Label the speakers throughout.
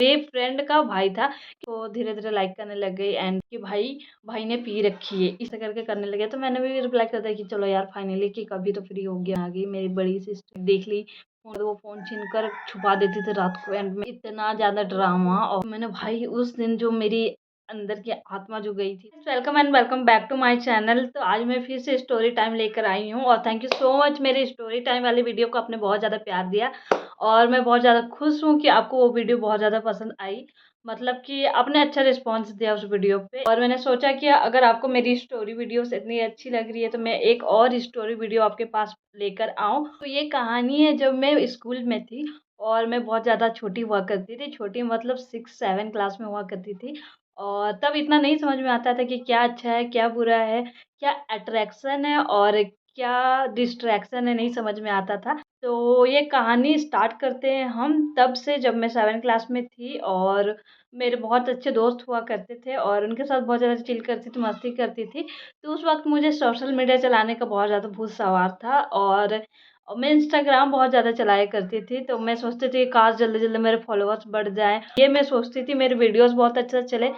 Speaker 1: मेरे फ्रेंड का भाई था, तो धीरे-धीरे लाइक करने लग गई एंड कि भाई ने पी रखी है, इस करके करने लगे। तो मैंने भी रिप्लाई कर दिया कि चलो यार फाइनली कि कभी तो फ्री हो गया। आ गई मेरी बड़ी सिस्टर, देख ली और वो फ़ोन छीन कर छुपा देती थी रात को एंड में इतना ज़्यादा ड्रामा। और मैंने भाई उस दिन जो मेरी अंदर की आत्मा जो गई थी। Welcome and welcome back to my channel. तो आज मैं फिर से स्टोरी टाइम लेकर आई हूँ और थैंक यू सो मच मेरे स्टोरी टाइम वाली वीडियो को आपने बहुत ज़्यादा प्यार दिया और मैं बहुत ज़्यादा खुश हूँ कि आपको वो वीडियो बहुत ज़्यादा पसंद आई। मतलब कि आपने अच्छा रिस्पॉन्स दिया उस वीडियो पे और मैंने सोचा कि अगर आपको मेरी स्टोरी वीडियोस इतनी अच्छी लग रही है तो मैं एक और स्टोरी वीडियो आपके पास लेकर आऊँ। तो ये कहानी है जब मैं स्कूल में थी और मैं बहुत ज़्यादा छोटी हुआ करती थी। छोटी मतलब 6-7 क्लास में हुआ करती थी और तब इतना नहीं समझ में आता था कि क्या अच्छा है, क्या बुरा है, क्या अट्रैक्शन है और क्या डिस्ट्रैक्शन है, नहीं समझ में आता था। तो ये कहानी स्टार्ट करते हैं हम तब से जब मैं 7 क्लास में थी और मेरे बहुत अच्छे दोस्त हुआ करते थे और उनके साथ बहुत ज़्यादा चिल करती थी, मस्ती करती थी। तो उस वक़्त मुझे सोशल मीडिया चलाने का बहुत ज़्यादा भूत सवार था और मैं इंस्टाग्राम बहुत ज़्यादा चलाया करती थी। तो मैं सोचती थी काश जल्दी-जल्दी मेरे फॉलोवर्स बढ़ जाएँ। ये मैं सोचती थी मेरे वीडियोज़ बहुत अच्छा चले।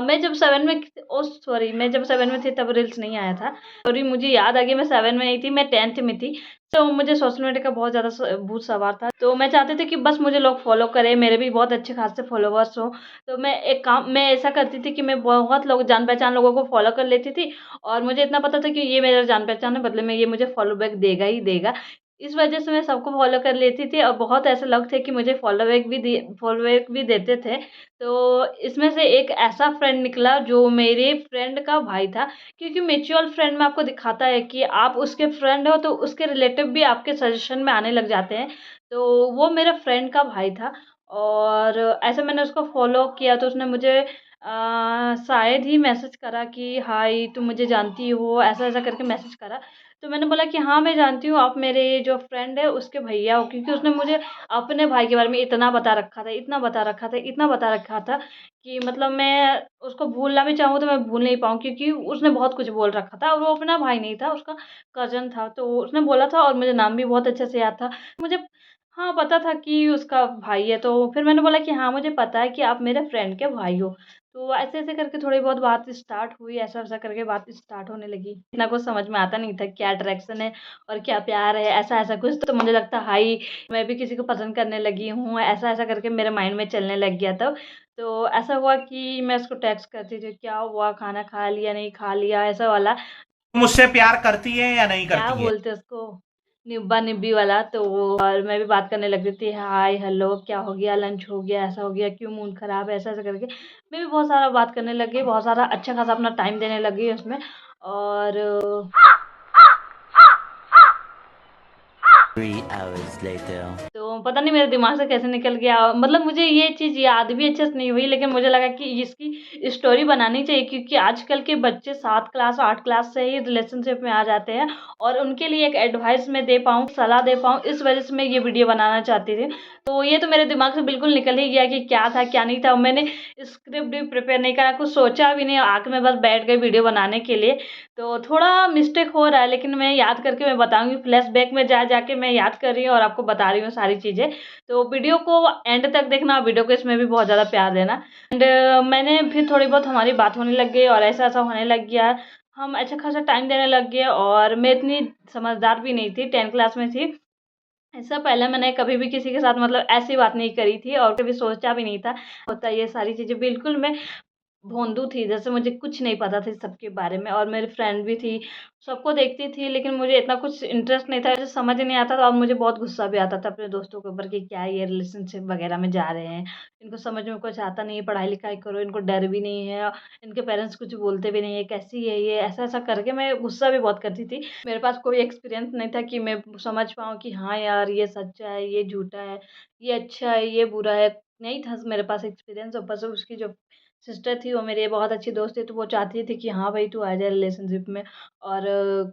Speaker 1: मैं जब 7 में सॉरी मैं जब 7 में थी तब रील्स नहीं आया था। सॉरी मुझे याद आ गया मैं 7 में नहीं थी, मैं 10th में थी। तो मुझे सोशल मीडिया का बहुत ज़्यादा भूत सवार था। तो मैं चाहती थी कि बस मुझे लोग फ़ॉलो करें, मेरे भी बहुत अच्छे खासे फ़ॉलोवर्स हों। तो मैं ऐसा करती थी कि मैं बहुत लोग जान-पहचान लोगों को फ़ॉलो कर लेती थी और मुझे इतना पता था कि ये मेरा जान-पहचान है, बदले में ये मुझे फ़ॉलो बैक देगा ही देगा। इस वजह से मैं सबको फ़ॉलो कर लेती थी और बहुत ऐसे लोग थे कि मुझे फ़ॉलो बैक भी देते थे। तो इसमें से एक ऐसा फ्रेंड निकला जो मेरे फ्रेंड का भाई था। क्योंकि म्यूचुअल फ्रेंड में आपको दिखाता है कि आप उसके फ्रेंड हो तो उसके रिलेटिव भी आपके सजेशन में आने लग जाते हैं। तो वो मेरे फ्रेंड का भाई था और ऐसे मैंने उसको फ़ॉलो किया तो उसने मुझे शायद ही मैसेज करा कि हाय तुम मुझे जानती हो, ऐसा-ऐसा करके मैसेज करा। तो मैंने बोला कि हाँ, मैं जानती हूँ आप मेरे जो फ्रेंड है उसके भैया हो, क्योंकि उसने मुझे अपने भाई के बारे में इतना बता रखा था, इतना बता रखा था, इतना बता रखा था कि मतलब मैं उसको भूलना भी चाहूँ तो मैं भूल नहीं पाऊँ, क्योंकि उसने बहुत कुछ बोल रखा था और वो अपना भाई नहीं था, उसका कज़न था। तो उसने बोला था और मुझे नाम भी बहुत अच्छे से याद था। मुझे हाँ, पता था कि उसका भाई है, तो फिर मैंने बोला कि हाँ, मुझे पता है कि आप मेरे फ्रेंड के भाई हो। तो ऐसे-ऐसे करके थोड़ी बहुत बात स्टार्ट हुई, ऐसा-वैसा करके बात स्टार्ट होने लगी। इतना कुछ समझ में आता नहीं था क्या अट्रैक्शन है और क्या प्यार है, ऐसा-ऐसा कुछ। तो मुझे लगता हाय मैं भी किसी को पसंद करने लगी हूँ, ऐसा-ऐसा करके मेरे माइंड में चलने लग गया तब। तो ऐसा हुआ कि मैं उसको टेक्स्ट करती थी, क्या हुआ, खाना खा लिया, नहीं खा लिया, ऐसा वाला।
Speaker 2: मुझसे प्यार करती है या नहीं
Speaker 1: क्या
Speaker 2: करती है?
Speaker 1: बोलते हैं उसको, निब्बा-निब्बी वाला। तो और मैं भी बात करने लग गई थी, हाय, हेलो, क्या हो गया, लंच हो गया, ऐसा हो गया, क्यों मूड खराब है, ऐसा-ऐसा करके। मैं भी बहुत सारा बात करने लग गई, बहुत सारा अच्छा खासा अपना टाइम देने लग गई उसमें और
Speaker 3: 3 hours later.
Speaker 1: तो पता नहीं मेरे दिमाग से कैसे निकल गया। मतलब मुझे ये चीज़ याद भी अच्छे से नहीं हुई, लेकिन मुझे लगा कि इसकी स्टोरी बनानी चाहिए, क्योंकि आजकल के बच्चे 7 क्लास 8 क्लास से ही रिलेशनशिप में आ जाते हैं और उनके लिए एक एडवाइस मैं दे पाऊँ, सलाह दे पाऊँ, इस वज़ह से मैं ये वीडियो बनाना चाहती थी। तो ये तो मेरे दिमाग से बिल्कुल निकल ही गया कि क्या था, क्या नहीं था। मैंने स्क्रिप्ट भी प्रिपेयर नहीं करा, कुछ सोचा भी नहीं, आके मैं बस बैठ गई वीडियो बनाने के लिए। तो थोड़ा मिस्टेक हो रहा है, लेकिन मैं याद करके मैं बताऊँगी, फ्लैशबैक में जा जाके मैं याद कर रही हूँ और आपको बता रही हूँ सारी चीज़ें। तो वीडियो को एंड तक देखना, वीडियो को इसमें भी बहुत ज़्यादा प्यार देना। एंड मैंने फिर थोड़ी बहुत हमारी बात होने लग गई और ऐसा-ऐसा होने लग गया। हम अच्छा खासा टाइम देने लग गए और मैं इतनी समझदार भी नहीं थी, 10th क्लास में थी। इससे पहले मैंने कभी भी किसी के साथ मतलब ऐसी बात नहीं करी थी और कभी सोचा भी नहीं था। होता ये सारी चीज़ें बिल्कुल मैं भोंदू थी, जैसे मुझे कुछ नहीं पता था सबके बारे में और मेरी फ्रेंड भी थी, सबको देखती थी, लेकिन मुझे इतना कुछ इंटरेस्ट नहीं था, मुझे समझ नहीं आता था और मुझे बहुत गुस्सा भी आता था अपने दोस्तों के ऊपर कि क्या ये रिलेशनशिप वगैरह में जा रहे हैं, इनको समझ में कुछ आता नहीं है, पढ़ाई-लिखाई करो, इनको डर भी नहीं है, इनके पेरेंट्स कुछ बोलते भी नहीं है, कैसी है ये, ऐसा-ऐसा करके मैं गुस्सा भी बहुत करती थी। मेरे पास कोई एक्सपीरियंस नहीं था कि मैं समझ पाऊँ कि हाँ यार, ये सच्चा है, ये झूठा है, ये अच्छा है, ये बुरा है, नहीं था मेरे पास एक्सपीरियंस। ऊपर से उसकी जो सिस्टर थी वो मेरी बहुत अच्छी दोस्त थी, तो वो चाहती थी कि हाँ भाई तू आ जा रिलेशनशिप में और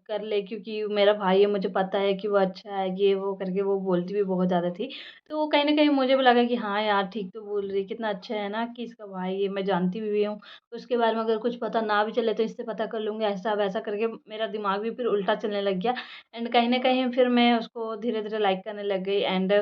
Speaker 1: कर ले, क्योंकि मेरा भाई है, मुझे पता है कि वो अच्छा है, ये वो करके वो बोलती भी बहुत ज़्यादा थी। तो वो कहीं न कहीं मुझे भी लगा कि हाँ यार ठीक तो बोल रही है, कितना अच्छा है ना कि इसका भाई है, मैं जानती भी हूँ। उसके बारे में अगर कुछ पता ना भी चले तो इससे पता कर लूँगी, ऐसा-वैसा करके मेरा दिमाग भी फिर उल्टा चलने लग गया एंड कहीं न कहीं फिर मैं उसको धीरे-धीरे लाइक करने लग गई एंड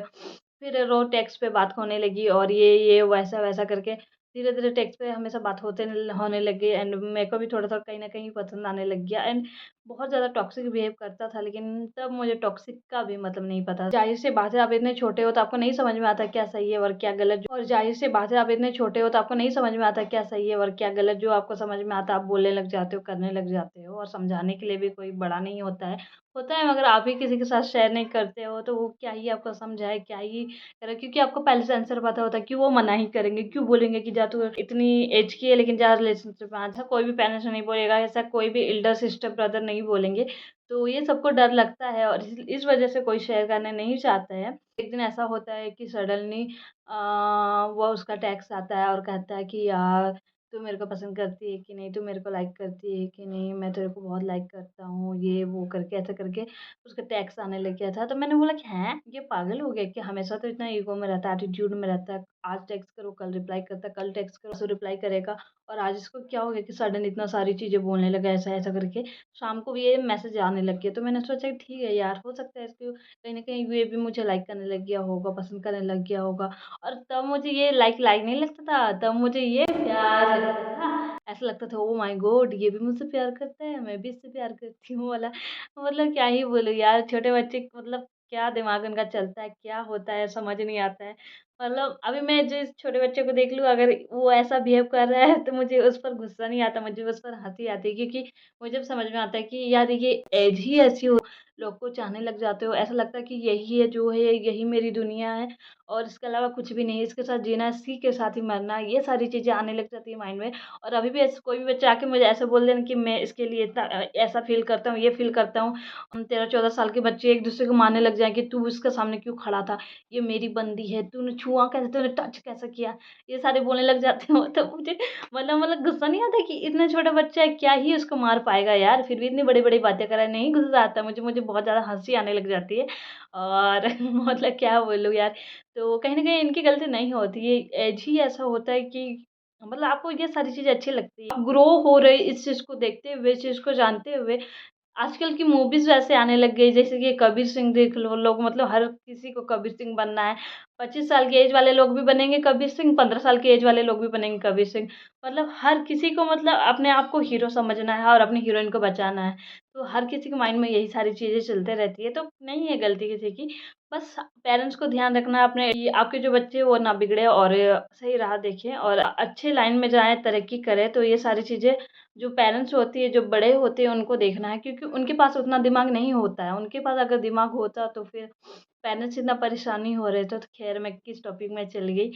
Speaker 1: फिर रोज़ टेक्स्ट पे बात होने लगी और ये वैसा-वैसा करके धीरे-धीरे टेक्स्ट पे हमेशा बात होने लग गई एंड मेरे को भी थोड़ा-थोड़ा कहीं न कहीं पसंद आने लग गया एंड बहुत ज़्यादा टॉक्सिक बिहेव करता था, लेकिन तब मुझे टॉक्सिक का भी मतलब नहीं पता। ज़ाहिर-सी बात है, आप इतने छोटे हो तो आपको नहीं समझ में आता क्या सही है और क्या गलत, और ज़ाहिर-सी बात है, आप इतने छोटे हो तो आपको नहीं समझ में आता क्या सही है और क्या गलत। जो आपको समझ में आता है आप बोलने लग जाते हो, करने लग जाते हो, और समझाने के लिए भी कोई बड़ा नहीं होता है। होता है, मगर आप ही किसी के साथ शेयर नहीं करते हो तो वो क्या ही आपको समझाए, क्या ही करे, क्योंकि आपको पहले से आंसर पता होता है कि वो मना ही करेंगे, क्यों बोलेंगे कि जा तू इतनी एज की है लेकिन जा रिलेशनशिप में आ। ऐसा कोई भी पेरेंट्स नहीं बोलेगा, ऐसा कोई भी एल्डर सिस्टर ब्रदर नहीं बोलेंगे। तो ये सबको डर लगता है और इस वजह से कोई शेयर करना नहीं चाहता है। एक दिन ऐसा होता है कि सडनली वो उसका टेक्स्ट आता है और कहता है कि यार तू मेरे को पसंद करती है कि नहीं, तू मेरे को लाइक करती है कि नहीं, मैं तेरे को बहुत लाइक करता हूँ, ये वो करके ऐसा करके उसका टैक्स आने लग गया था। तो मैंने बोला कि हैं, ये पागल हो गया क्या? हमेशा तो इतना ईगो में रहता है, एटीट्यूड में रहता है। आज टेक्स्ट करो, कल रिप्लाई करता है, कल टेक्स्ट करो, परसों रिप्लाई करेगा, और आज इसको क्या हो गया कि सडन इतना सारी चीज़ें बोलने लगा, ऐसा-ऐसा करके। शाम को भी ये मैसेज आने लग गया। तो मैंने सोचा कि ठीक है यार, हो सकता है इसको कहीं न कहीं ये भी मुझे लाइक करने लग गया होगा, पसंद करने लग गया होगा। और तब मुझे ये लाइक लाइक नहीं लगता था, तब मुझे ये प्यार लगता था। ऐसा लगता था, ओह माय गॉड! ये भी मुझसे प्यार करता है, मैं भी इससे प्यार करती हूँ वाला। मतलब क्या ही बोलूँ यार, छोटे बच्चे मतलब क्या दिमाग उनका चलता है, क्या होता है समझ नहीं आता है। मतलब अभी मैं जिस छोटे बच्चे को देख लूँ, अगर वो ऐसा बिहेव कर रहा है तो मुझे उस पर गुस्सा नहीं आता, मुझे उस पर हँसी आती है, क्योंकि मुझे अब समझ में आता है कि यार ये एज ही ऐसी हो, लोग को चाहने लग जाते हो। ऐसा लगता है कि यही है जो है, यही मेरी दुनिया है और इसके अलावा कुछ भी नहीं है, इसके साथ जीना है, इसी के साथ ही मरना है, ये सारी चीज़ें आने लग जाती है माइंड में। और अभी भी ऐसे कोई भी बच्चा आके मुझे ऐसे बोल देना कि मैं इसके लिए इतना ऐसा फ़ील करता हूँ, ये फ़ील करता हूँ। 13-14 साल के बच्चे एक-दूसरे को मारने लग जाएँ कि तू इसके सामने क्यों खड़ा था? ये मेरी बंदी है, तूने छुआ कैसे? तूने टच कैसे किया? ये सारे बोलने लग जाते हो तो मुझे मतलब गुस्सा नहीं आता कि इतना छोटा बच्चा है, क्या ही उसको मार पाएगा यार? फिर भी इतनी बड़ी-बड़ी बातें कर रहा है। नहीं गुस्सा आता मुझे, मुझे बहुत ज़्यादा हँसी आने लग जाती है और मतलब क्या बोलूँ यार? तो कहीं न कहीं इनकी गलती नहीं होती है, एज ही ऐसा होता है कि मतलब आपको ये सारी चीज़ें अच्छी लगती है। आप ग्रो हो रहे इस चीज़ को देखते हुए, इस चीज़ को जानते हुए, आजकल की मूवीज़ वैसे आने लग गई, जैसे कि कबीर सिंह देख लो, लोग मतलब हर किसी को कबीर सिंह बनना है। 25 साल की एज वाले लोग भी बनेंगे कबीर सिंह, 15 साल की एज वाले लोग भी बनेंगे कबीर सिंह। मतलब हर किसी को मतलब अपने आप को हीरो समझना है और अपनी हीरोइन को बचाना है। तो हर किसी के माइंड में यही सारी चीज़ें चलते रहती है, तो नहीं है गलती किसी की। बस पेरेंट्स को ध्यान रखना है अपने कि आपके जो बच्चे हैं वो ना बिगड़े और सही राह देखें और अच्छे लाइन में जाएँ, तरक्की करें। तो ये सारी चीज़ें जो पेरेंट्स होती है, जो बड़े होते हैं उनको देखना है, क्योंकि उनके पास उतना दिमाग नहीं होता है। उनके पास अगर दिमाग होता तो फिर पेरेंट्स इतना परेशान नहीं हो रहे थे। तो ख़ैर मैं किस टॉपिक में चली गई।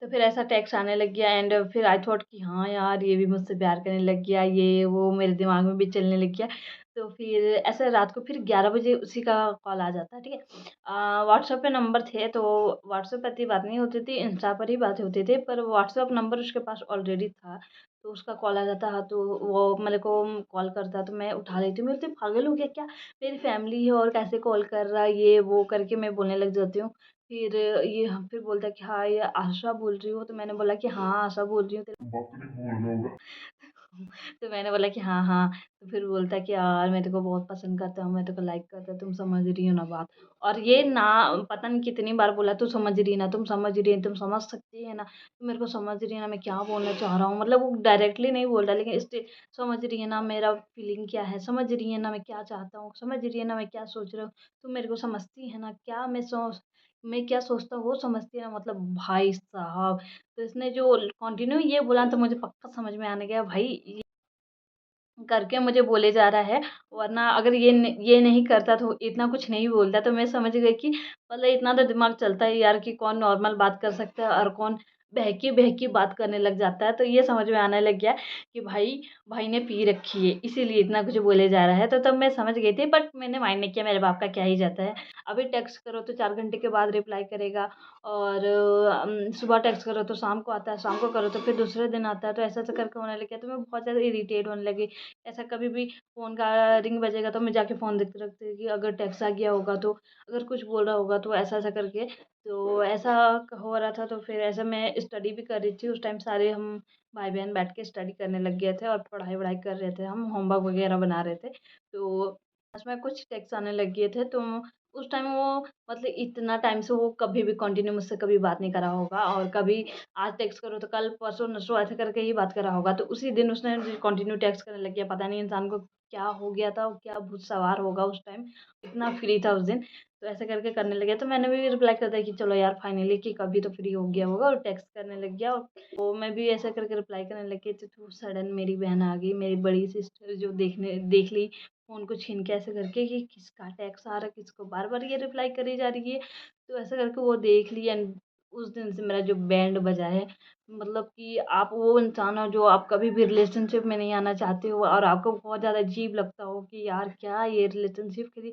Speaker 1: तो फिर ऐसा टेक्स्ट आने लग गया एंड फिर आई थॉट कि हाँ यार, ये भी मुझसे प्यार करने लग गया, ये वो मेरे दिमाग में भी चलने लग गया। तो फिर ऐसे रात को फिर 11 बजे उसी का कॉल आ जाता है, ठीक है। व्हाट्सएप पे नंबर थे तो व्हाट्सएप पे इतनी बात नहीं होती थी, इंस्टा पर ही बात होती थी, पर व्हाट्सएप नंबर उसके पास ऑलरेडी था। तो उसका कॉल आ जाता है तो वो मेरे को कॉल करता है तो मैं उठा लेती हूँ। मैं बोलती हूँ, पागल हो गया क्या? मेरी फैमिली है और कैसे कॉल कर रहा है, ये वो करके मैं बोलने लग जाती हूँ। फिर बोलता है कि हाँ, ये आशा बोल रही हो? तो मैंने बोला कि हाँ, आशा बोल रही हूँ। तेरे बाप ने बोल रहा होगा। तो मैंने बोला कि हाँ, हाँ। तो फिर बोलता है कि यार मैं तेरे को बहुत पसंद करता हूँ, मैं तेरे को लाइक करता हूँ, तुम समझ रही हो ना बात? और ये ना पता नहीं कितनी बार बोला, तू समझ रही है ना, तुम समझ रही है, तुम समझ सकती है ना, तुम मेरे को समझ रही है ना मैं क्या बोलना चाह रहा हूँ। मतलब वो डायरेक्टली नहीं बोल रहा, लेकिन स्टिल समझ रही है ना मेरा फीलिंग क्या है, समझ रही है ना मैं क्या चाहता हूँ, समझ रही है ना मैं क्या सोच रहा हूँ, तुम मेरे को समझती है ना, क्या मैं क्या सोचता हूँ वो समझती है ना। मतलब भाई साहब! तो इसने जो कंटिन्यू ये बोला तो मुझे पक्का समझ में आने गया, भाई करके मुझे बोले जा रहा है, वरना अगर ये नहीं करता तो इतना कुछ नहीं बोलता। तो मैं समझ गई कि मतलब इतना तो दिमाग चलता है यार कि कौन नॉर्मल बात कर सकता है और कौन बहकी-बहकी बात करने लग जाता है। तो ये समझ में आने लग गया कि भाई ने पी रखी है, इसीलिए इतना कुछ बोले जा रहा है। तो तब मैं समझ गई थी, बट मैंने माइंड नहीं किया, मेरे बाप का क्या ही जाता है। अभी टेक्स्ट करो तो 4 घंटे के बाद रिप्लाई करेगा और सुबह टेक्स्ट करो तो शाम को आता है, शाम को करो तो फिर दूसरे दिन आता है। तो ऐसा-ऐसा करके होने लग गया, तो मैं बहुत ज़्यादा इरिटेट होने लगी। ऐसा कभी भी फ़ोन का रिंग बजेगा तो मैं जाके फ़ोन देखते रखती हूँ कि अगर टेक्स्ट आ गया होगा तो, अगर कुछ बोल रहा होगा तो ऐसा-ऐसा करके। तो ऐसा हो रहा था, तो फिर ऐसे मैं स्टडी भी कर रही थी उस टाइम, सारे हम भाई-बहन बैठ के स्टडी करने लग गए थे और पढ़ाई-वढ़ाई कर रहे थे, हम होमवर्क वगैरह बना रहे थे। तो उसमें कुछ टेक्स्ट आने लग गए थे, तो उस टाइम वो मतलब इतना टाइम से वो कभी भी कंटिन्यू मुझसे कभी बात नहीं करा होगा, और कभी आज टेक्स्ट करो तो कल परसों नसों ऐसे करके ही बात करा होगा। तो उसी दिन उसने कंटिन्यू टेक्स्ट करने लग गया। पता नहीं इंसान को क्या हो गया था, क्या भूत सवार होगा उस टाइम, इतना फ्री था उस दिन। तो ऐसे करके करने लगे, तो मैंने भी रिप्लाई कर दिया कि चलो यार फाइनली कि कभी तो फ्री हो गया होगा, और टेक्स्ट करने लग गया। तो मैं भी ऐसे करके रिप्लाई करने लगी थी, तो सडन मेरी बहन आ गई, मेरी बड़ी सिस्टर, जो देख ली फ़ोन को छीन के ऐसे करके कि किसका टेक्स्ट आ रहा है, किसको बार बार ये रिप्लाई करी जा रही है। तो ऐसे करके वो देख ली, एंड उस दिन से मेरा जो बैंड बजा है, मतलब कि आप वो इंसान हो जो आप कभी भी रिलेशनशिप में नहीं आना चाहते हो, और आपको बहुत ज़्यादा अजीब लगता हो कि यार क्या ये रिलेशनशिप के लिए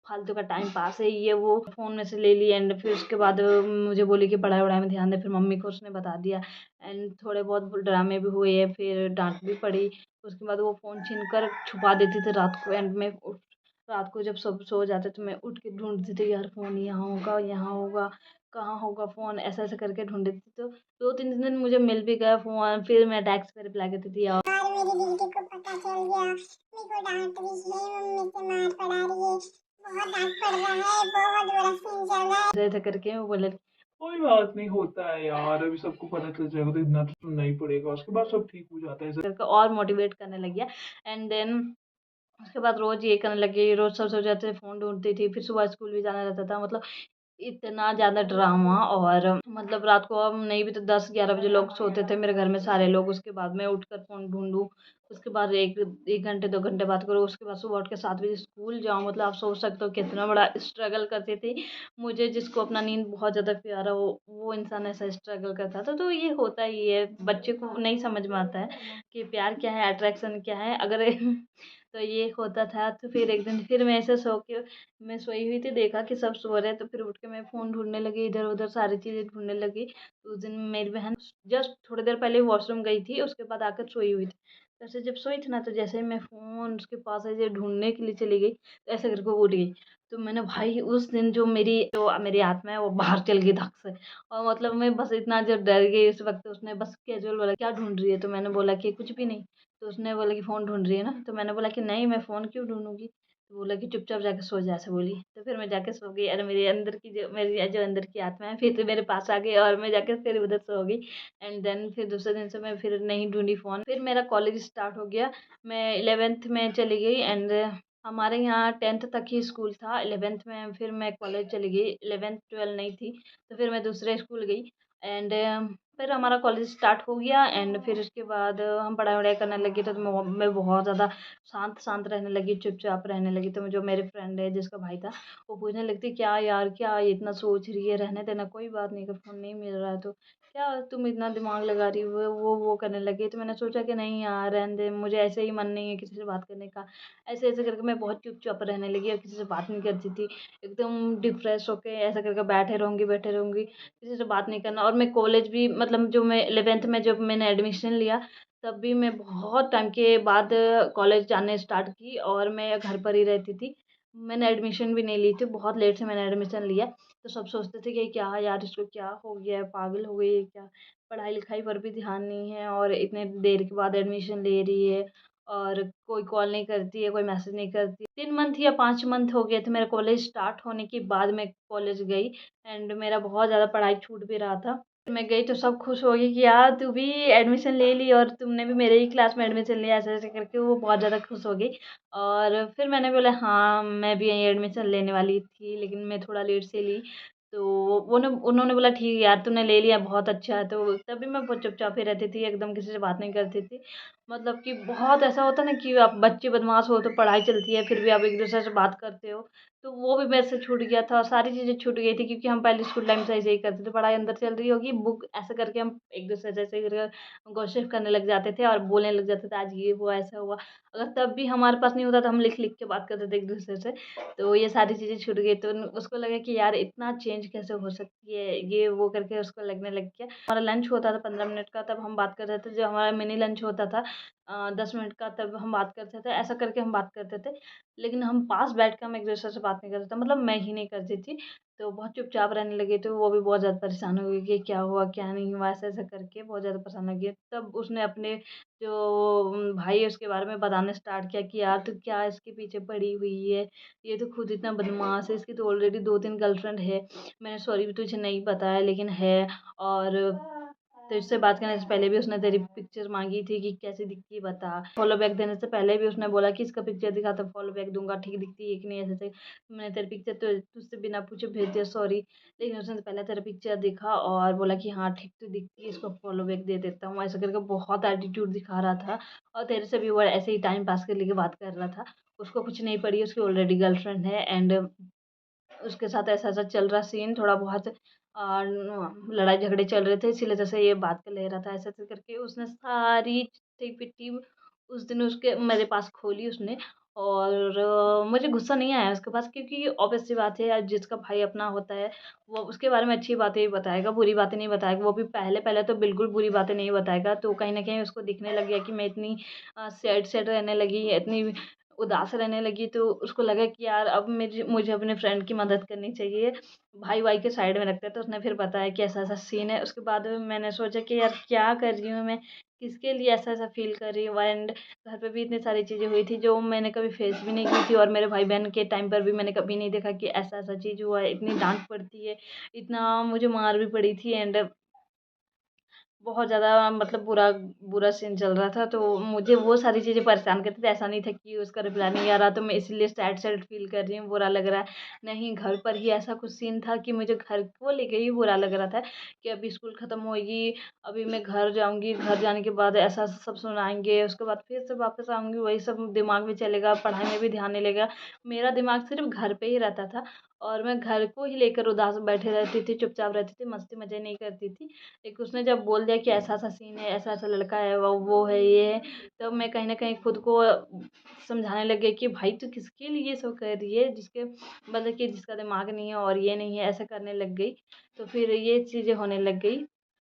Speaker 1: फालतू का टाइम पास है, ये वो फ़ोन में से ले ली। एंड फिर उसके बाद मुझे बोली कि पढ़ाई वढ़ाई में ध्यान दे, फिर मम्मी को उसने बता दिया, एंड थोड़े बहुत ड्रामे भी हुए, फिर डांट भी पड़ी। उसके बाद वो फ़ोन छीन कर छुपा देती थी रात को, एंड मैं रात को जब सब सो जाते तो मैं उठ के ढूंढती थी, यार फ़ोन यहाँ होगा, कहाँ होगा फ़ोन, ऐसा ऐसा करके ढूंढती थी। तो 2-3 दिन मुझे मिल भी गया फ़ोन, फिर मैं टेक्स्ट पे रिप्लाई करती थी, और मेरी दीदी को पता चल गया, मेरे को डांट रही है, मम्मी से मार पड़ा रही है, बहुत डांट पड़ रहा है, बहुत बुरा सीन चल रहा है, ऐसा करके वो बोले।
Speaker 3: कोई बात नहीं, होता है यार, अभी सबको पता चल जाएगा तो इतना तो सुनना ही पड़ेगा, उसके बाद सब ठीक हो जाता है।
Speaker 1: करके और मोटिवेट करने लग गया। एंड देन उसके बाद रोज़ ये करने लगी, रोज़ सब सो जाते थे, फ़ोन ढूँढती थी, फिर सुबह स्कूल भी जाना रहता था। मतलब इतना ज़्यादा ड्रामा, और मतलब रात को अब नहीं भी तो 10-11 बजे लोग सोते थे मेरे घर में सारे लोग। उसके बाद मैं उठकर फ़ोन ढूँढूँ, उसके बाद 1 घंटे 2 घंटे बात करूँ, उसके बाद सुबह उठ के 7 बजे स्कूल जाऊँ। मतलब आप सोच सकते हो कितना बड़ा स्ट्रगल करती थी। मुझे जिसको अपना नींद बहुत ज़्यादा प्यारा हो, वो इंसान ऐसा स्ट्रगल करता था। तो ये होता ही है, बच्चे को नहीं समझ में आता है कि प्यार क्या है, अट्रैक्शन क्या है। अगर तो ये होता था। तो फिर एक दिन फिर मैं ऐसे सो के मैं सोई हुई थी, देखा कि सब सो रहे हैं, तो फिर उठ के मैं फ़ोन ढूँढने लगी, इधर-उधर सारी चीज़ें ढूँढने लगी। तो उस दिन मेरी बहन जस्ट थोड़ी देर पहले वॉशरूम गई थी, उसके बाद आकर सोई हुई थी। तो ऐसे जब सोई थी ना, तो जैसे ही मैं फ़ोन उसके पास ऐसे ढूँढने के लिए चली गई, तो ऐसे करके वो उठ गई। तो मैंने भाई उस दिन जो मेरी आत्मा है वो बाहर चल गई धक से, और मतलब मैं बस इतना जो डर गई उस वक़्त। उसने बस कैज़ुअल बोला, "क्या ढूँढ रही है?" तो मैंने बोला कि कुछ भी नहीं। तो उसने बोला कि फ़ोन ढूँढ रही है ना? तो मैंने बोला कि नहीं, मैं फ़ोन क्यों ढूँढूँगी? तो बोला कि चुपचाप जाके सो जा, ऐसे बोली। तो फिर मैं जाके सो गई, और मेरी जो अंदर की आत्मा है फिर तो मेरे पास आ गई, और मैं जाके फिर उधर सो गई। एंड देन फिर दूसरे दिन से मैं फिर नहीं ढूँढी फ़ोन। फिर मेरा कॉलेज स्टार्ट हो गया, मैं 11th में चली गई, एंड हमारे यहाँ 10th तक ही स्कूल था। 11th में फिर मैं कॉलेज चली गई, 11th-12 नहीं थी, तो फिर मैं दूसरे स्कूल गई। एंड फिर हमारा कॉलेज स्टार्ट हो गया, एंड फिर उसके बाद हम पढ़ाई-वढ़ाई करने लगे, तो मैं बहुत ज़्यादा शांत रहने लगी, चुपचाप रहने लगी। तो जो मेरे फ्रेंड है जिसका भाई था, वो पूछने लगती, "क्या यार, क्या इतना सोच रही है? रहने देना, कोई बात नहीं, अगर फ़ोन नहीं मिल रहा है तो। क्या तुम इतना दिमाग लगा रही हो?" वो करने लगी। तो मैंने सोचा कि नहीं यार, रहने दे, मुझे ऐसे ही मन नहीं है किसी से बात करने का। ऐसे-ऐसे करके मैं बहुत चुपचाप रहने लगी, और किसी से बात नहीं करती थी। एकदम डिप्रेस होके ऐसा करके बैठे रहूँगी, किसी से बात नहीं करना। और मैं कॉलेज भी, मतलब जो मैं 11th में जब मैंने एडमिशन लिया, तब भी मैं बहुत टाइम के बाद कॉलेज जाने स्टार्ट की, और मैं घर पर ही रहती थी। मैंने एडमिशन भी नहीं ली थी, बहुत लेट से मैंने एडमिशन लिया। तो सब सोचते थे कि क्या यार, इसको क्या हो गया है, पागल हो गई है क्या? पढ़ाई-लिखाई पर भी ध्यान नहीं है, और इतने देर के बाद एडमिशन ले रही है, और कोई कॉल नहीं करती है, कोई मैसेज नहीं करती। 3 मंथ या 5 मंथ हो गए थे मेरा कॉलेज स्टार्ट होने के बाद मैं कॉलेज गई, एंड मेरा बहुत ज़्यादा पढ़ाई छूट भी रहा था। मैं गई तो सब खुश हो गए कि यार तू भी एडमिशन ले ली, और तुमने भी मेरे ही क्लास में एडमिशन लिया, ऐसे-ऐसे करके वो बहुत ज़्यादा खुश हो गई। और फिर मैंने बोला हाँ, मैं भी यहीं एडमिशन लेने वाली थी, लेकिन मैं थोड़ा लेट से ली। तो उन्होंने बोला ठीक है यार, तूने ले लिया बहुत अच्छा है। तो तभी मैं बहुत चुपचाप ही रहती थी, एकदम किसी से बात नहीं करती थी। मतलब कि बहुत ऐसा होता है ना कि आप बच्चे बदमाश हो, तो पढ़ाई चलती है, फिर भी आप एक-दूसरे से बात करते हो। तो वो भी मेरे से छूट गया था, सारी चीज़ें छूट गई थी, क्योंकि हम पहले स्कूल टाइम से ऐसे ही करते थे, पढ़ाई अंदर चल रही होगी, बुक ऐसे करके हम एक-दूसरे से ऐसे करके गॉसिप करने लग जाते थे, और बोलने लग जाते थे, आज ये हुआ, ऐसा हुआ। अगर तब भी हमारे पास नहीं होता, तो हम लिख-लिख के बात करते थे एक-दूसरे से। तो ये सारी चीज़ें छूट गई, तो उसको लगा कि यार इतना चेंज कैसे हो सकती है, ये वो करके उसको लगने लग गया। हमारा लंच होता था 15 मिनट का, तब हम बात करते थे। जब हमारा मिनी लंच होता था 10 मिनट का, तब हम बात करते थे। ऐसा करके हम बात करते थे, लेकिन हम पास बैठ के हम एक-दूसरे से बात नहीं करते थे, मतलब मैं ही नहीं करती थी। तो बहुत चुपचाप रहने लगे, तो वो भी बहुत ज़्यादा परेशान हो गई कि क्या हुआ, क्या नहीं हुआ, ऐसा-ऐसा करके बहुत ज़्यादा परेशान हो गई। तब उसने अपने जो भाई है उसके बारे में बताना स्टार्ट किया कि यार तू क्या इसके पीछे पड़ी हुई है, ये तो खुद इतना बदमाश है, इसकी तो ऑलरेडी 2-3 गर्लफ्रेंड है। मैंने सॉरी भी तुझे नहीं बताया लेकिन है। और तुझसे बात करने से पहले भी उसने तेरी पिक्चर माँगी थी कि कैसी दिखती है बता। फॉलो बैक देने से पहले भी उसने बोला कि इसका पिक्चर दिखा तो फॉलो बैक दूँगा, ठीक दिखती है कि नहीं ऐसे-ऐसे। मैंने तेरी पिक्चर तो तुझसे बिना पूछे भेज दिया सॉरी, लेकिन उसने तो पहले तेरा पिक्चर देखा और बोला कि हाँ ठीक तो दिखती है, इसको फॉलो बैक दे देता हूँ। ऐसा करके बहुत एटीट्यूड दिखा रहा था और तेरे से भी वो ऐसे ही टाइम पास के लिए बात कर रहा था। उसको कुछ नहीं पड़ी, उसकी ऑलरेडी गर्लफ्रेंड है एंड उसके साथ ऐसा-ऐसा चल रहा सीन, थोड़ा बहुत लड़ाई झगड़े चल रहे थे, इसीलिए जैसे ये बात कर ले रहा था, ऐसे-ऐसे करके उसने सारी चिट्ठी-पिट्ठी उस दिन उसके मेरे पास खोली उसने। और मुझे गुस्सा नहीं आया उसके पास, क्योंकि ऑब्वियस सी बात है जिसका भाई अपना होता है, वो उसके बारे में अच्छी बातें ही बताएगा, बुरी बातें नहीं बताएगा। वो भी पहले-पहले तो बिल्कुल बुरी बातें नहीं बताएगा, तो कहीं न कहीं उसको दिखने लग गया कि मैं इतनी सैड-सैड रहने लगी, इतनी उदास रहने लगी, तो उसको लगा कि यार अब मुझे अपने फ्रेंड की मदद करनी चाहिए। भाई-वाई के साइड में रखते हैं, तो उसने फिर बताया कि ऐसा-ऐसा सीन है। उसके बाद मैंने सोचा कि यार क्या कर रही हूँ मैं? किसके लिए ऐसा-ऐसा फ़ील कर रही हूँ? एंड घर पे भी इतनी सारी चीज़ें हुई थी जो मैंने कभी फेस भी नहीं की थी और मेरे भाई-बहन के टाइम पर भी मैंने कभी नहीं देखा कि ऐसा-ऐसा चीज़ हुआ है, इतनी डाँट पड़ती है, इतना मुझे मार भी पड़ी थी एंड बहुत ज़्यादा मतलब बुरा बुरा सीन चल रहा था, तो मुझे वो सारी चीज़ें परेशान करती थी। ऐसा नहीं था कि उसका रिप्लाई नहीं आ रहा तो मैं इसलिए सैड-सैड फ़ील कर रही हूँ, बुरा लग रहा है। नहीं, घर पर ही ऐसा कुछ सीन था कि मुझे घर को लेके ही बुरा लग रहा था कि अभी स्कूल ख़त्म होएगी, अभी मैं घर जाऊँगी, घर जाने के बाद ऐसा-ऐसा सब सुनाएँगे, उसके बाद फिर से वापस आऊँगी, वही सब दिमाग में चलेगा, पढ़ाई में भी ध्यान नहीं लगेगा। मेरा दिमाग सिर्फ़ घर पे ही रहता था और मैं घर को ही लेकर उदास बैठी रहती थी, चुपचाप रहती थी, मस्ती मज़े नहीं करती थी। एक उसने जब बोल दिया कि ऐसा-ऐसा सीन है, ऐसा-ऐसा लड़का है, वो है, ये है, तब मैं कहीं न कहीं खुद को समझाने लग गई कि भाई तू किसके लिए ये सब कर रही है, जिसके मतलब कि जिसका दिमाग नहीं है और ये नहीं है, ऐसा करने लग गई। तो फिर ये चीज़ें होने लग गई।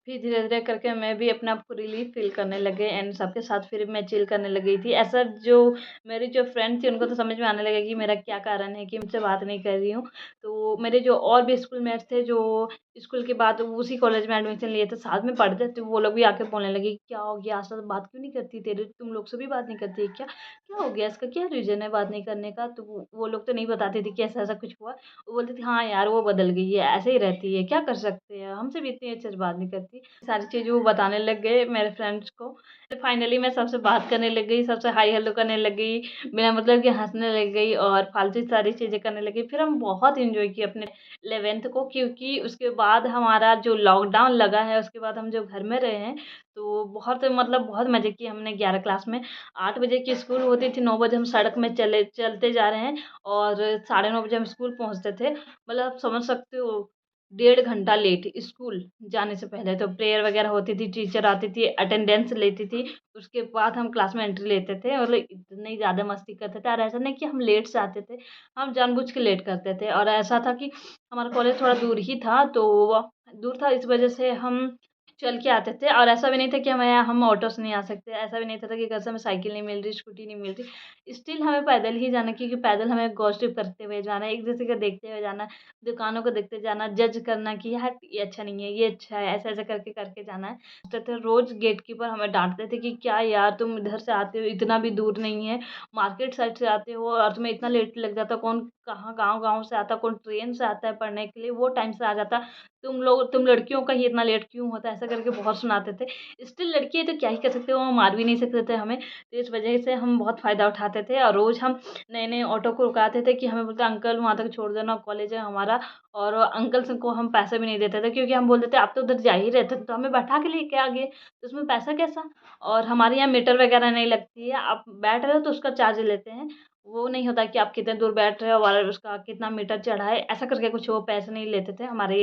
Speaker 1: फिर धीरे-धीरे करके मैं भी अपने आप को रिलीफ़ फ़ील करने लग गई एंड सबके साथ फिर मैं चिल करने लग गई थी। ऐसा जो मेरी जो फ्रेंड थी उनको तो समझ में आने लगा कि मेरा क्या कारण है कि मुझसे बात नहीं कर रही हूँ। तो मेरे जो और भी स्कूलमेट्स थे जो स्कूल के बाद वो उसी कॉलेज में एडमिशन लिए थे, साथ में पढ़ते थे, वो लोग भी आके बोलने लगे कि क्या हो गया? आशा से बात क्यों नहीं करती तेरे तुम लोग से भी बात नहीं करती है क्या? क्या हो गया? इसका क्या रीज़न है बात नहीं करने का? तो वो लोग तो नहीं बताते थे कि ऐसा-ऐसा कुछ हुआ। वो बोलती थी, "हाँ यार, वो बदल गई है, ऐसे ही रहती है, क्या कर सकते हैं? हमसे भी इतनी अच्छे से बात नहीं करती।" सारी चीज़ें वो बताने लग गए मेरे फ्रेंड्स को। फिर फाइनली मैं सबसे बात करने लग गई, सबसे हाय हेलो करने लग गई, बिना मतलब के हँसने लग गई और फालतू सारी चीज़ें करने लगी। फिर हम बहुत एन्जॉय किए अपने 11th को, क्योंकि उसके बाद हमारा जो लॉकडाउन लगा है, उसके बाद हम जो घर में रहे हैं, तो बहुत मतलब बहुत मज़े किए हमने 11 क्लास में। 8 बजे की स्कूल होती थी, 9 बजे हम सड़क में चलते जा रहे हैं और साढ़े 9 बजे हम स्कूल पहुँचते थे। मतलब आप समझ सकते हो, डेढ़ घंटा लेट स्कूल जाने से पहले तो प्रेयर वगैरह होती थी, टीचर आती थी, अटेंडेंस लेती थी, उसके बाद हम क्लास में एंट्री लेते थे और इतनी ज़्यादा मस्ती करते थे और ऐसा नहीं कि हम लेट से आते थे, हम जानबूझ के लेट करते थे और ऐसा था कि हमारा कॉलेज थोड़ा दूर ही था, तो दूर था इस वज़ह से हम चल के आते थे और ऐसा भी नहीं था कि हम ऑटो से नहीं आ सकते, ऐसा भी नहीं था कि घर से हमें साइकिल नहीं मिल रही, स्कूटी नहीं मिल रही। स्टिल हमें पैदल ही जाना, क्योंकि पैदल हमें गॉसिप करते हुए जाना है, एक-दूसरे को देखते हुए जाना, दुकानों को देखते जाना, जज करना कि यार ये अच्छा नहीं है, ये अच्छा है, ऐसा-ऐसा करके जाना है। तो रोज़ गेटकीपर हमें डाँटते थे कि क्या यार तुम इधर से आते हो, इतना भी दूर नहीं है, मार्केट साइड से आते हो और तुम्हें इतना लेट लग जाता, कौन कहाँ गाँव-गाँव से आता, कौन ट्रेन से आता है पढ़ने के लिए, वो टाइम से आ जाता। तुम लड़कियों का ही इतना लेट क्यों होता है? ऐसा करके बहुत सुनाते थे। स्टिल लड़की है तो क्या ही कर सकते हो, वो मार भी नहीं सकते थे हमें। तो इस वजह से हम बहुत फ़ायदा उठाते थे और रोज़ हम नए-नए ऑटो को रुकाते थे कि हमें बोलते अंकल वहाँ तक छोड़ देना, कॉलेज है हमारा। और अंकल से को हम पैसे भी नहीं देते थे, क्योंकि हम बोलते थे आप तो उधर जा ही रहे थे, तो हमें बैठा के लेके आ गए, तो उसमें पैसा कैसा? और हमारे यहाँ मीटर वगैरह नहीं लगती है, आप बैठ रहे हो तो उसका चार्ज लेते हैं। वो नहीं होता कि आप कितने दूर बैठ रहे हो और उसका कितना मीटर चढ़ा है, ऐसा करके कुछ वो पैसे नहीं लेते थे। हमारे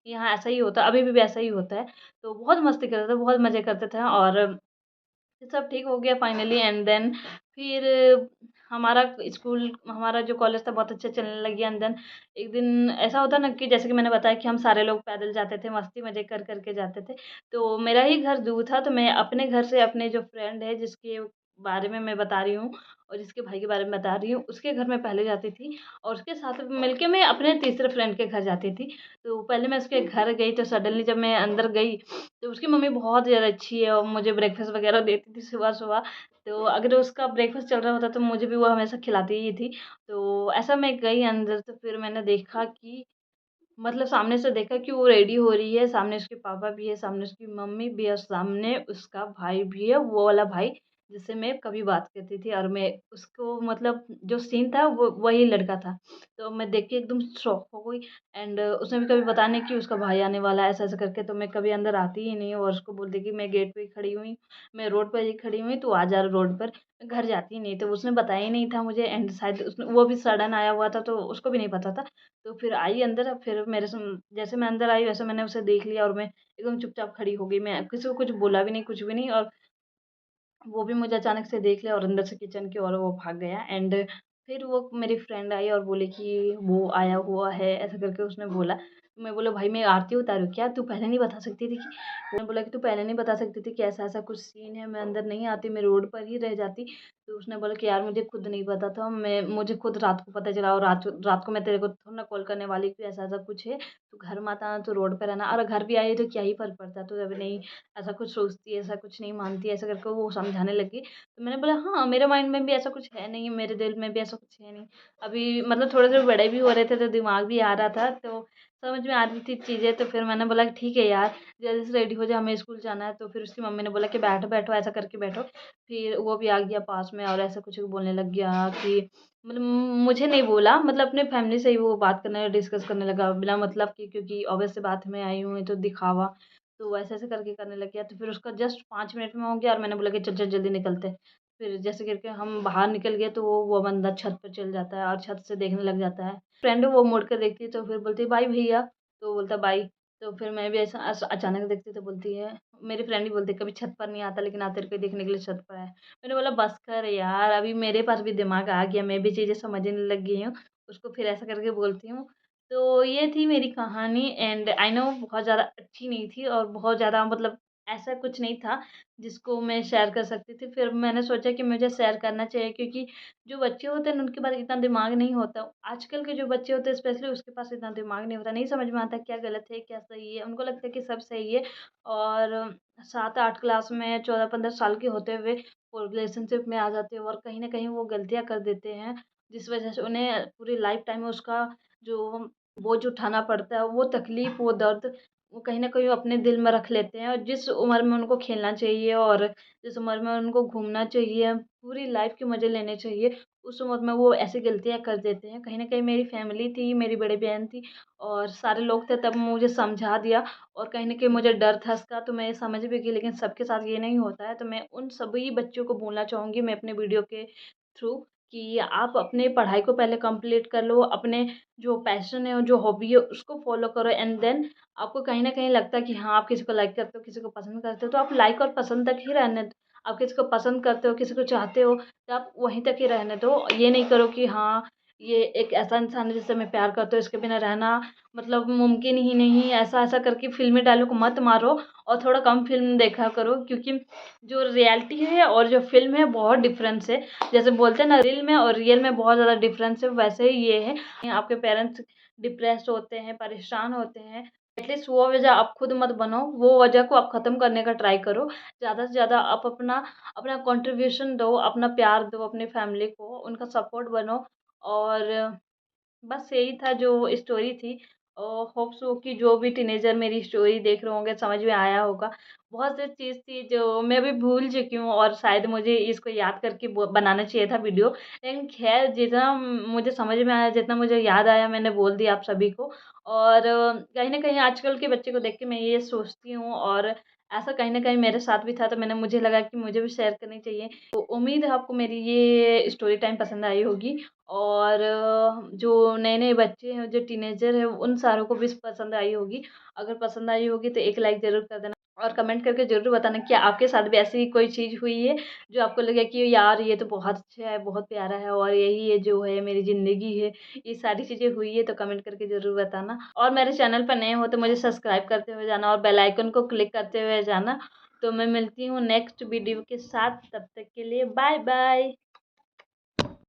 Speaker 1: यहाँ ऐसा ही होता है, अभी भी वैसा ही होता है। तो बहुत मस्ती करते थे, बहुत मज़े करते थे और फिर सब ठीक हो गया फाइनली एंड देन फिर हमारा स्कूल हमारा जो कॉलेज था बहुत अच्छा चलने लग गया एंड देन एक दिन ऐसा होता ना कि जैसे कि मैंने बताया कि हम सारे लोग पैदल जाते थे, मस्ती मज़े कर के जाते थे। तो मेरा ही घर दूर था, तो मैं अपने घर से अपने जो फ्रेंड है जिसके बारे में मैं बता रही हूँ और जिसके भाई के बारे में बता रही हूँ, उसके घर में पहले जाती थी और उसके साथ मिलके मैं अपने तीसरे फ्रेंड के घर जाती थी। तो पहले मैं उसके घर गई तो सडनली जब मैं अंदर गई तो उसकी मम्मी बहुत ज़्यादा अच्छी है और मुझे ब्रेकफ़ास्ट वग़ैरह देती थी सुबह-सुबह। तो अगर उसका ब्रेकफ़ास्ट चल रहा होता तो मुझे भी वो हमेशा खिलाती ही थी। तो ऐसा मैं गई अंदर तो फिर मैंने देखा कि मतलब सामने से देखा कि वो रेडी हो रही है, सामने उसके पापा भी है, सामने उसकी मम्मी भी है और सामने उसका भाई भी है, वो वाला भाई जिससे मैं कभी बात करती थी और मैं उसको मतलब जो सीन था वो वही लड़का था। तो मैं देख के एकदम शॉक हो गई एंड उसने भी कभी बताया नहीं कि उसका भाई आने वाला है ऐसा-ऐसा करके, तो मैं कभी अंदर आती ही नहीं हूँ और उसको बोलती कि मैं गेट पे ही खड़ी हुई, मैं रोड पर ही खड़ी हुई, तू आ जा रोड पर, घर जाती नहीं। तो उसने बताया ही नहीं था मुझे एंड शायद उसने वो भी सडन आया हुआ था तो उसको भी नहीं पता था। तो फिर आई अंदर फिर मेरे से जैसे मैं अंदर आई वैसे मैंने उसे देख लिया और मैं एकदम चुपचाप खड़ी हो गई। मैं किसी को कुछ बोला भी नहीं, कुछ भी नहीं और वो भी मुझे अचानक से देख लिया और अंदर से किचन की ओर वो भाग गया एंड फिर वो मेरी फ्रेंड आई और बोली कि वो आया हुआ है, ऐसा करके उसने बोला। तो मैं बोला भाई मैं आरती उतारूँ क्या? तू पहले नहीं बता सकती थी कि मैंने बोला कि तू पहले नहीं बता सकती थी कि ऐसा-ऐसा कुछ सीन है, मैं अंदर नहीं आती, मैं रोड पर ही रह जाती। तो उसने बोला कि यार मुझे खुद नहीं पता था, मैं मुझे खुद रात को पता चला और रात रात को मैं तेरे को थोड़ी ना कॉल करने वाली कि ऐसा-ऐसा कुछ है, तू घर मत आना, तू रोड पे रहना और घर भी आई तो क्या ही फ़र्क पड़ता? तू अभी नहीं ऐसा कुछ सोचती है, ऐसा कुछ नहीं मानती है, ऐसा करके वो समझाने लगी। तो मैंने बोला हाँ, मेरे माइंड में भी ऐसा कुछ है नहीं, मेरे दिल में भी ऐसा कुछ है नहीं। अभी मतलब थोड़े-थोड़े बड़े भी हो रहे थे तो दिमाग भी आ रहा था, तो समझ में आ रही थी चीज़ें, तो फिर मैंने बोला कि ठीक है यार, जल्दी से रेडी हो जा हमें स्कूल जाना है। तो फिर उसकी मम्मी ने बोला कि बैठो, बैठो ऐसा करके बैठो। फिर वो भी आ गया पास में और ऐसा कुछ बोलने लग गया कि मतलब मुझे नहीं बोला, मतलब अपने फैमिली से ही वो बात करने डिस्कस करने लगा बिना मतलब के, क्योंकि ऑब्वियस सी बात है मैं आई हूँ तो दिखावा। तो ऐसे-ऐसे करके करने लग गया, तो फिर उसका जस्ट 5 मिनट में हो गया और मैंने बोला कि चल, चल जल्दी निकलते हैं। फिर जैसे करके हम बाहर निकल गए तो वो बंदा छत पर चल जाता है और छत से देखने लग जाता है। फ्रेंड वो मुड़ कर देखती है तो फिर बोलती है, "बाय भैया।" तो बोलता है, "बाय।" तो फिर मैं भी ऐसा अचानक देखती तो बोलती है मेरी फ्रेंड भी बोलती है, "कभी छत पर नहीं आता लेकिन आज तेरे को देखने के लिए छत पर आया है।" मैंने बोला, "बस कर यार, अभी मेरे पास भी दिमाग आ गया, मैं भी चीज़ें समझने लग गई हूँ।" उसको फिर ऐसा करके बोलती हूँ। तो ये थी मेरी कहानी एंड आई नो बहुत ज़्यादा अच्छी नहीं थी और बहुत ज़्यादा मतलब ऐसा कुछ नहीं था जिसको मैं शेयर कर सकती थी। फिर मैंने सोचा कि मुझे शेयर करना चाहिए क्योंकि जो बच्चे होते हैं ना उनके पास इतना दिमाग नहीं होता। आजकल के जो बच्चे होते हैं स्पेशली उसके पास इतना दिमाग नहीं होता, नहीं समझ में आता क्या गलत है, क्या सही है। उनको लगता है कि सब सही है और 7-8 क्लास में 14-15 साल के होते हुए वो रिलेशनशिप में आ जाते हैं और कहीं न कहीं वो गलतियाँ कर देते हैं, जिस वजह से उन्हें पूरी लाइफ़ टाइम में उसका जो बोझ उठाना पड़ता है, वो तकलीफ़, वो दर्द, वो कहीं न कहीं अपने दिल में रख लेते हैं और जिस उम्र में उनको खेलना चाहिए और जिस उम्र में उनको घूमना चाहिए, पूरी लाइफ़ के मज़े लेने चाहिए, उस उम्र में वो ऐसी गलतियाँ कर देते हैं। कहीं न कहीं मेरी फैमिली थी, मेरी बड़ी बहन थी और सारे लोग थे तब मुझे समझा दिया और कहीं न कहीं मुझे डर था इसका तो मैं समझ भी गई लेकिन सबके साथ ये नहीं होता है। तो मैं उन सभी बच्चों को बोलना चाहूँगी मैं अपने वीडियो के थ्रू कि आप अपने पढ़ाई को पहले कंप्लीट कर लो, अपने जो पैशन है और जो हॉबी है उसको फ़ॉलो करो एंड देन आपको कहीं न कहीं लगता है कि हाँ, आप किसी को लाइक करते हो, किसी को पसंद करते हो, तो आप लाइक और पसंद तक ही रहने दो। आप किसी को पसंद करते हो, किसी को चाहते हो, तो आप वहीं तक ही रहने दो। ये नहीं करो कि हाँ, ये एक ऐसा इंसान है जिससे मैं प्यार करता हूँ, इसके बिना रहना मतलब मुमकिन ही नहीं, ऐसा-ऐसा करके फ़िल्मी डायलॉग मत मारो और थोड़ा कम फ़िल्म देखा करो क्योंकि जो रियलिटी है और जो फ़िल्म है बहुत डिफ़रेंस है। जैसे बोलते हैं ना रील में और रियल में बहुत ज़्यादा डिफ़रेंस है, वैसे ही ये है। आपके पेरेंट्स डिप्रेस्ड होते हैं, परेशान होते हैं, एटलीस्ट वो वजह आप खुद मत बनो, वो वजह को आप ख़त्म करने का ट्राई करो। ज़्यादा से ज़्यादा आप अपना अपना कंट्रीब्यूशन दो, अपना प्यार दो अपनी फैमिली को, उनका सपोर्ट बनो और बस यही था जो स्टोरी थी होप सो कि जो भी टीनेजर मेरी स्टोरी देख रहे होंगे समझ में आया होगा। बहुत सी चीज़ थी जो मैं अभी भूल चुकी हूँ और शायद मुझे इसको याद करके बनाना चाहिए था वीडियो। लेकिन ख़ैर जितना मुझे समझ में आया, जितना मुझे याद आया मैंने बोल दिया आप सभी को और कहीं न कहीं आजकल के बच्चे को देख के मैं ये सोचती हूँ और ऐसा कहीं न कहीं मेरे साथ भी था तो मुझे लगा कि मुझे भी शेयर करनी चाहिए। तो उम्मीद है आपको मेरी ये स्टोरी टाइम पसंद आई होगी। और जो नए-नए बच्चे हैं, जो टीनेजर हैं, उन सारों को भी पसंद आई होगी। अगर पसंद आई होगी तो एक लाइक ज़रूर कर देना और कमेंट करके ज़रूर बताना कि आपके साथ भी ऐसी कोई चीज़ हुई है, जो आपको लगे कि यार ये तो बहुत अच्छा है, बहुत प्यारा है और यही है जो है मेरी ज़िंदगी है। ये सारी चीज़ें हुई है तो कमेंट करके ज़रूर बताना और मेरे चैनल पर नए हो तो मुझे सब्सक्राइब करते हुए जाना और बेल आइकन को क्लिक करते हुए जाना। तो मैं मिलती हूँ नेक्स्ट वीडियो के साथ, तब तक के लिए बाय बाय।